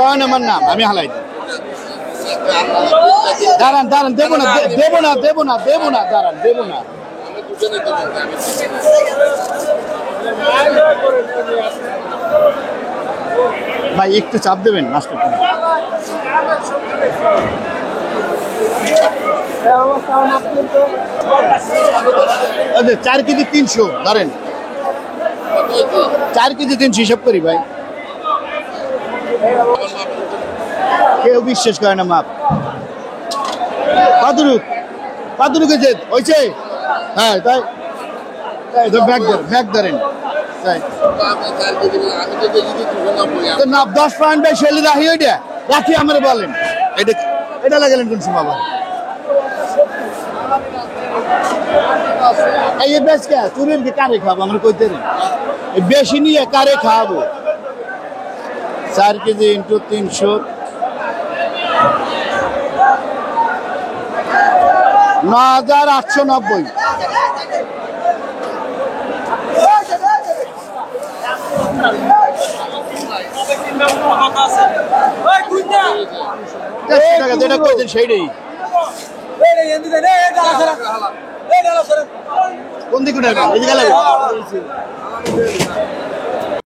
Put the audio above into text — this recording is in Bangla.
কয়ন আমার নাম আমি হালাই দাঁড়ান দাঁড়ান দেবো না দেবো না দেবো না দেবো না দাঁড়ান দেবো না ভাই একটু চাপ দেবেন নাস্তা 4 কেজি 300 ধরেন 4 কেজি 300 হিসাব করি ভাই কেউ বিশ্বাস করে না মাপ কতটুকু হয়েছে হ্যাঁ তাই ব্যাগ ধরেন তাই না 10 পয়েন্ট ভাই শেলে রাখি ওইটা রাখি আমার বলেন এটা লাগালেন কোন সময় আবার এই বেশ কে চুরির কি কারে খাবো আমরা কইতে বেশি নিয়ে কারে খাওয়াবো 4 কেজি ইন্টু 300 9,890 টাকা যেটা কইছেন সেইটাই কোন দিকে এদিকে